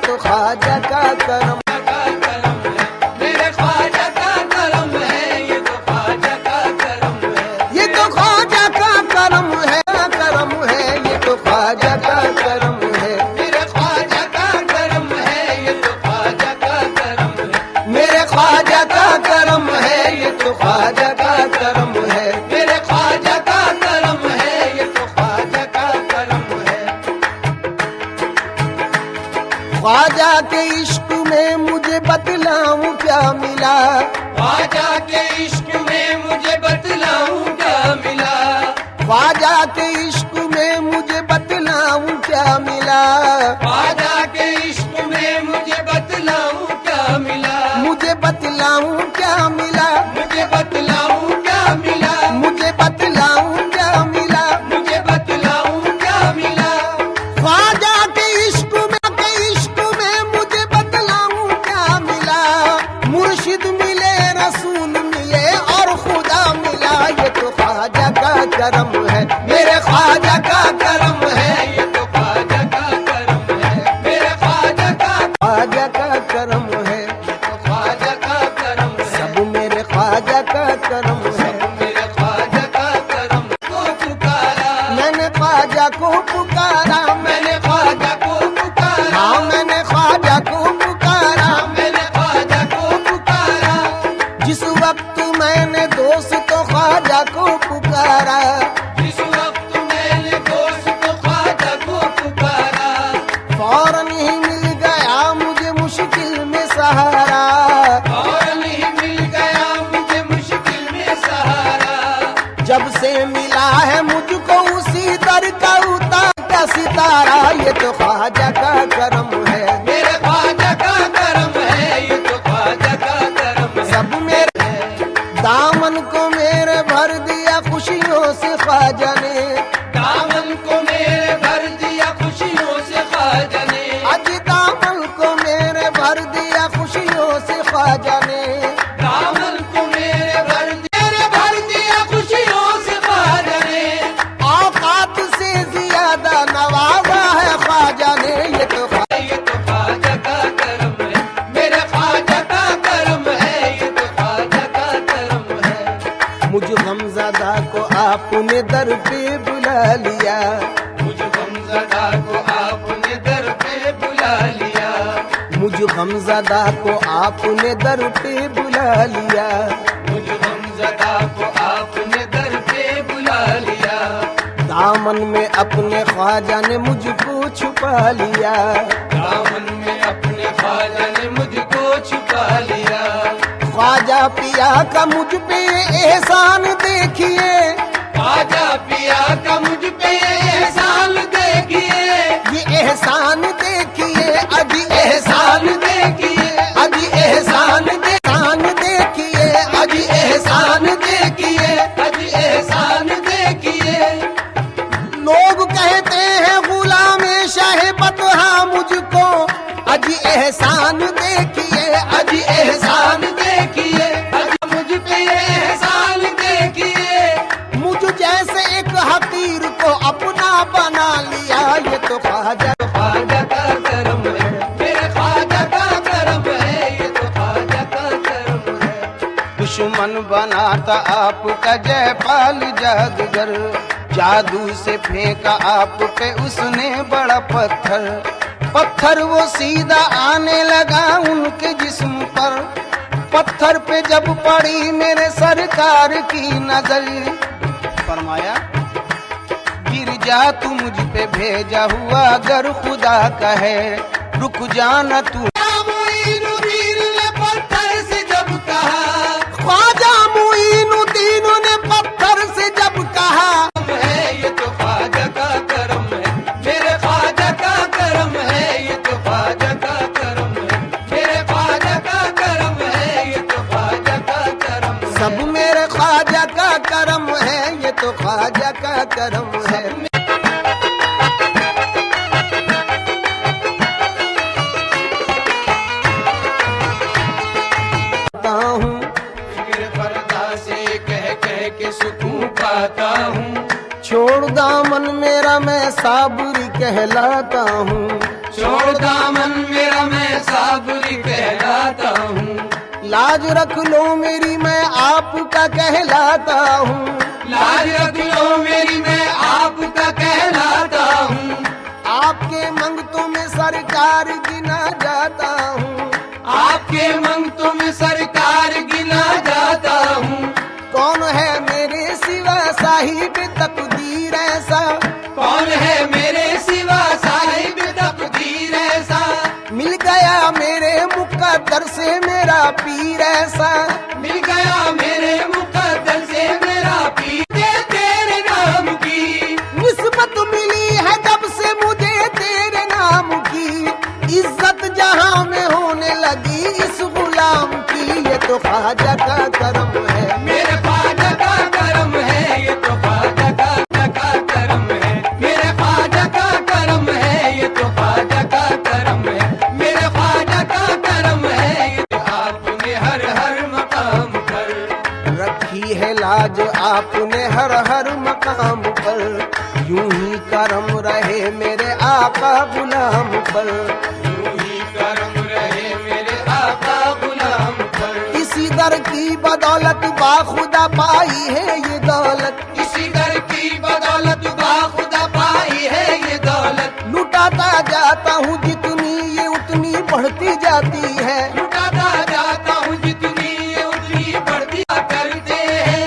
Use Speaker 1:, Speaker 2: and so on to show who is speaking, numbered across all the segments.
Speaker 1: तो ख्वाजा का करम।
Speaker 2: मेरे ख्वाजा का करम है, ये तो ख्वाजा का करम है।
Speaker 1: ये तो ख्वाजा का करम है, करम है, ये तो ख्वाजा का करम है।
Speaker 2: मेरे ख्वाजा का करम है, ये तो ख्वाजा का करम है।
Speaker 1: मेरे ख्वाजा का करम है, ये तो ख्वाजा का करम है।
Speaker 2: मेरे ख्वाजा का करम है, ये तो ख्वाजा का करम है।
Speaker 1: ख्वाजा के इश्क में मुझे बतलाऊं क्या मिला।
Speaker 2: ख्वाजा के इश्क में मुझे बतलाऊं क्या मिला।
Speaker 1: ख्वाजा के इश्क में मुझे बतलाऊं क्या मिला।
Speaker 2: ख्वाजा के इश्क में मुझे बतलाऊं क्या मिला।
Speaker 1: मुझे बतलाऊं क्या मिला।
Speaker 2: मुझे बतलाऊं क्या मिला।
Speaker 1: मुझे बतलाऊं क्या मिला।
Speaker 2: मुझे बतलाऊं क्या मिला।
Speaker 1: ख्वाजा के इश्क में मुझे बतलाऊं क्या मिला। मुर्शिद मिले, रसूल मिले और खुदा मिला। ये तो ख्वाजा का करम है, मेरे ख्वाजा का करम है।
Speaker 2: ये तो ख्वाजा का करम है, मेरे ख्वाजा का
Speaker 1: ख्वाजा का करम है,
Speaker 2: तो ख्वाजा का करम है।
Speaker 1: सब मेरे ख्वाजा का करम है।
Speaker 2: मेरे ख्वाजा का करम को पुकारा।
Speaker 1: मैंने ख्वाजा को पुकारा।
Speaker 2: मैंने ख्वाजा को पुकारा।
Speaker 1: हाँ मैंने ख्वाजा को पुकारा।
Speaker 2: मैंने ख्वाजा को पुकारा।
Speaker 1: जिस वक्त मैंने दोस्त ख्वाजा को पुकारा।
Speaker 2: जिस वक्त मैंने दोस्त ख्वाजा को पुकारा।
Speaker 1: फौरन ही मिल गया मुझे मुश्किल में सहारा।
Speaker 2: और नहीं मिल गया मुझे मुश्किल में सहारा।
Speaker 1: जब से मिला है मुझको उसी दर का उतार का सितारा। ये तो ख्वाजा का करम है,
Speaker 2: मेरे ख्वाजा का करम है, ये तो ख्वाजा का करम है।
Speaker 1: सब मेरे दामन को मेरे भर दिया खुशियों से ख्वाजा ने।
Speaker 2: दामन को मेरे भर दिया खुशियों से ख्वाजा ने।
Speaker 1: आज दामन को मेरे भर दिया खुशियों से ख्वाजा ने।
Speaker 2: दामन को मेरे भर दिया खुशियों से ख्वाजा ने।
Speaker 1: औकात से ज्यादा नवाजा है ख्वाजा ने। ये तो
Speaker 2: ये तो ख्वाजा का करम है, मेरे ख्वाजा का करम है। ये तो ख्वाजा का करम है।
Speaker 1: मुझ गमज़दा को आपने दर पे बुला लिया।
Speaker 2: मुझ गमज़दा को आपने दर पे बुला लिया।
Speaker 1: मुझ गमज़दा को आपने दर पे बुला लिया।
Speaker 2: मुझ गमज़दा को आपने दर पे बुला लिया।
Speaker 1: दामन में अपने ख्वाजा ने मुझको छुपा लिया।
Speaker 2: दामन में अपने ख्वाजा ने मुझको छुपा लिया।
Speaker 1: ख्वाजा पिया का मुझ पे एहसान देखिए।
Speaker 2: ख्वाजा पिया का मुझ पे एहसान देखिए।
Speaker 1: ये एहसान देखिए, अभी एहसान
Speaker 2: देखिए।
Speaker 1: अभी एहसान देखिए, अभी एहसान देखिए।
Speaker 2: अजी एहसान देखिए।
Speaker 1: लोग कहते हैं गुलाम शाह बतहा मुझको। अजी एहसान देखिए, अजी एहसान
Speaker 2: देखिए। अजी मुझ पे एहसान देखिए।
Speaker 1: मुझ जैसे एक हकीर को अपना बना लिया। ये तो ख्वाजा
Speaker 2: ख्वाजा का करम है, मेरे ख्वाजा का करम है। ये तो ख्वाजा का करम है।
Speaker 1: दुश्मन बनाता आपका जयपाल जादूगर। जादू से फेंका आप पे उसने बड़ा पत्थर। पत्थर वो सीधा आने लगा उनके जिस्म पर। पत्थर पे जब पड़ी मेरे सरकार की नजर, फरमाया गिर जा तू मुझ पे भेजा हुआ अगर खुदा का है। रुक जाना तू।
Speaker 2: मुईनुद्दीन ने पत्थर से जब कहा।
Speaker 1: ख्वाजा मुईनुद्दीन ने पत्थर से जब कहा।
Speaker 2: है ये तो ख्वाजा का करम है, मेरे ख्वाजा का करम है। ये तो ख्वाजा का करम है, मेरे ख्वाजा का करम है। ये तो ख्वाजा का करम है।
Speaker 1: सब मेरे ख्वाजा का करम है। ये तो ख्वाजा का करम है।
Speaker 2: फिक्र फरदा से कह कह के सुकून पाता हूँ।
Speaker 1: छोड़ दामन मेरा मैं साबुरी कहलाता हूँ।
Speaker 2: छोड़ दामन मेरा
Speaker 1: लाज रख लो मेरी, मैं आपका कहलाता हूँ।
Speaker 2: लाज रख लो मेरी, मैं आपका कहलाता हूँ।
Speaker 1: आपके मंगतों में सरकार गिना जाता हूँ।
Speaker 2: आपके मंगतों में सरकार गिना जाता हूँ।
Speaker 1: कौन है मेरे सिवा साहिब तकदीर ऐसा,
Speaker 2: कौन है मेरे सिवा साहिब तकदीर ऐसा,
Speaker 1: मिल गया मेरे मुकद्दर से मेरा पीर ऐसा।
Speaker 2: मिल गया मेरे मुकद्दर से मेरा पीर। तेरे नाम की
Speaker 1: निस्बत मिली है जब से मुझे तेरे नाम की, इज्जत जहां में होने लगी इस गुलाम की। ये तो ख्वाजा का करम है,
Speaker 2: मेरे ख्वाजा का करम है। ये तो ख्वाजा का करम है। मेरे ख्वाजा का करम है। ये तो ख्वाजा का करम है। मेरे ख्वाजा का करम है। ये तो आपने हर हर मकाम पर
Speaker 1: रखी है लाज आपने हर हर मकाम पर। यूं ही करम रहे मेरे आका गुलाम पर।
Speaker 2: यूं ही करम रहे मेरे आका गुलाम पर।
Speaker 1: इसी दर की बदौलत बाखुदा पाई है ये दौलत।
Speaker 2: इसी दर की बदौलत बाखुदा पाई है ये दौलत।
Speaker 1: लुटाता जाता हूँ जितनी ये उतनी बढ़ती जाती है।
Speaker 2: लुटाता जाता हूँ जितनी ये उतनी बढ़ती करते हैं।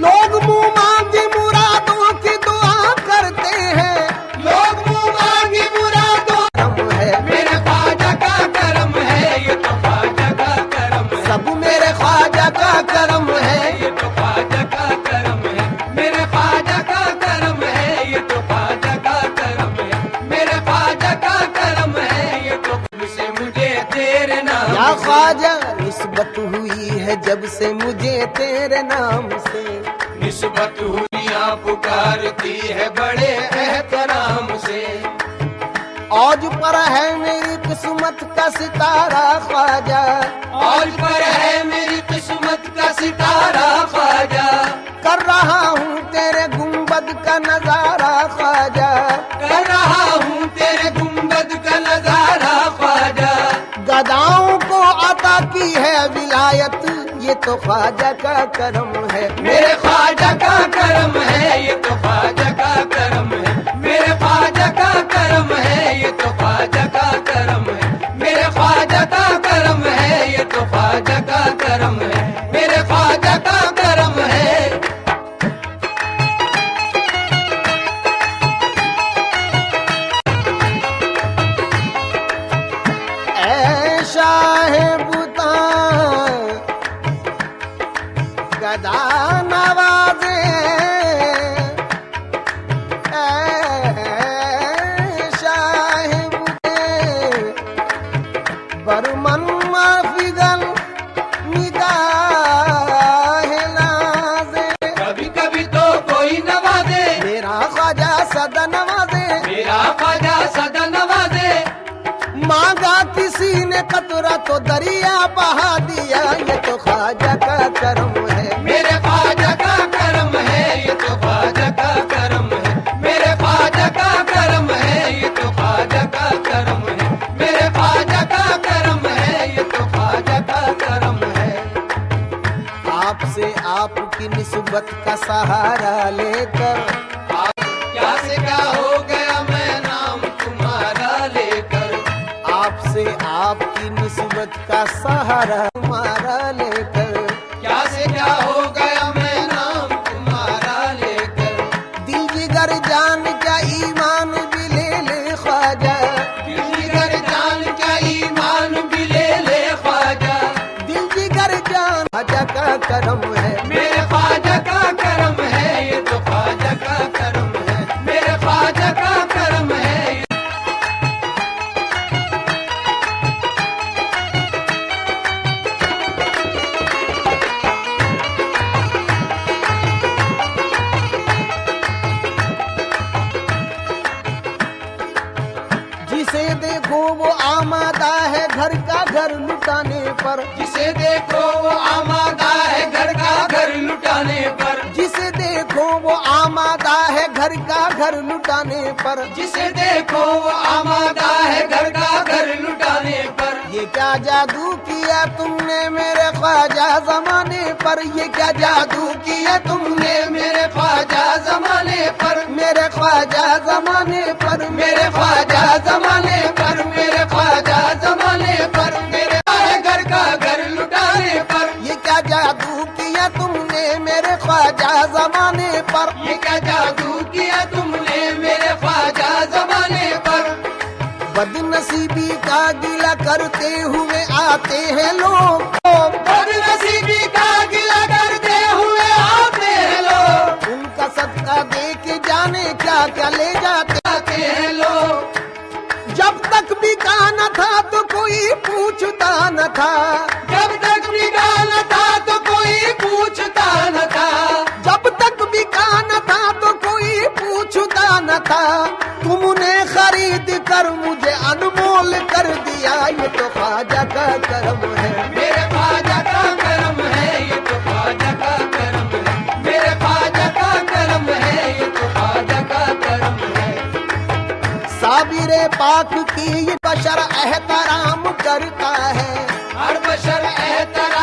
Speaker 1: लोग मुंह मांगी मुरादों की दुआ करते हैं।
Speaker 2: लोग मुंह मांगी मुरादों
Speaker 1: करम है
Speaker 2: मेरे ख्वाजा का करम है। ये तो ख्वाजा का करम है।
Speaker 1: सब मेरे ख्वाजा का करम है।
Speaker 2: ये तो ख्वाजा का करम है। मेरे ख्वाजा का करम है। ये तो ख्वाजा का करम है। मेरे ख्वाजा का करम है। ये तो से मुझे तेरे नाम
Speaker 1: या ख्वाजा निस्बत हुई है जब से मुझे तेरे नाम से।
Speaker 2: निस्बत हुई पुकारती है बड़े एहतराम से।
Speaker 1: औज पर है मेरी किस्मत का सितारा ख्वाजा।
Speaker 2: औज पर है मेरी किस्मत का सितारा ख्वाजा।
Speaker 1: कर रहा हूँ तेरे गुंबद का नजारा ख्वाजा।
Speaker 2: कर रहा हूँ तेरे गुंबद का नजारा ख्वाजा।
Speaker 1: गदाओं को अता की है विलायत, ये तो ख्वाजा का करम है।
Speaker 2: मेरे ख्वाजा का करम है। ये तो ख्वाजा का करम है। मेरे ख्वाजा का करम है। ये तो ख्वाजा का करम है। मेरे ख्वाजा का करम है। ये तो ख्वाजा का करम है। मेरे ख्वाजा का करम है।
Speaker 1: ऐ शाहिबुता गदा नवाजे, ऐ शाहिबुते बरमन माफिगल निगाह नाज़े।
Speaker 2: कभी कभी तो कोई नवाजे
Speaker 1: मेरा ख्वाजा सदा नवाजे।
Speaker 2: मेरा ख्वाजा सदा नवाजे।
Speaker 1: मांगा किसी ने कतरा तो दरिया बहा दिया, ये तो ख्वाजा का करम है।
Speaker 2: मेरे ख्वाजा का करम है। ये तो ख्वाजा का करम है। मेरे ख्वाजा का करम है। ये तो ख्वाजा का करम है। मेरे ख्वाजा का करम है। ये तो ख्वाजा का करम है।
Speaker 1: आपसे आपकी निस्बत का सहारा लेकर,
Speaker 2: क्या से क्या हो गया मैं नाम तुम्हारा लेकर।
Speaker 1: आपसे आपकी निस्बत का सहारा तुम्हारा लेकर।
Speaker 2: क्या से क्या हो गया मैं नाम तुम्हारा लेकर।
Speaker 1: दिल जिगर जान क्या ईमान भी ले ले ख्वाजा।
Speaker 2: दिल जिगर जान क्या ईमान भी ले ले ख्वाजा।
Speaker 1: दिल जिगर जान ख्वाजा का करम है।
Speaker 2: मेरे ख्वाजा का करम है। ये तो ख्वाजा का करम है। मेरे ख्वाजा का करम है।
Speaker 1: जिसे देखो वो आमादा है घर का घर लुटाने पर।
Speaker 2: जिसे देखो वो आमादा है घर का घर लुटाने पर।
Speaker 1: जिसे देखो वो आमादा है घर का घर लुटाने पर।
Speaker 2: जिसे देखो वो आमादा है घर का घर लुटाने पर।
Speaker 1: ये क्या जादू किया तुमने मेरे ख्वाजा जमाने पर, ये क्या जादू किया तुमने
Speaker 2: मेरे ख्वाजा जमाने पर,
Speaker 1: मेरे ख्वाजा जमाने पर,
Speaker 2: मेरे ख्वाजा जमाने पर, मेरे ख्वाजा जमाने पर, मेरे घर का घर लुटाने पर,
Speaker 1: ये क्या जादू किया तुमने मेरे ख्वाजा जमाने पर,
Speaker 2: ये क्या जादू किया तुमने मेरे ख्वाजा जमाने पर।
Speaker 1: बदनसीबी का गिला करते हुए आते हैं लोग,
Speaker 2: बदनसीबी का गिला करते हुए आते हैं लोग,
Speaker 1: उनका सदका दे के जाने क्या क्या ले जाते
Speaker 2: आते हैं लोग।
Speaker 1: जब तक बिका न था तो कोई पूछता न था,
Speaker 2: जब तक बिका न था तो कोई पूछता न था,
Speaker 1: जब तक बिका न था तो कोई पूछता न था, तुमने खरीद कर मुझे अनमोल कर दिया, ये तो ख्वाजा का करम है,
Speaker 2: मेरे ख्वाजा का करम है, ये तो ख्वाजा का करम है, मेरे ख्वाजा का करम है, ये तो ख्वाजा का करम है।
Speaker 1: साबिरे पाक की ये बशर एहतराम करता है,
Speaker 2: हर बशर एहतराम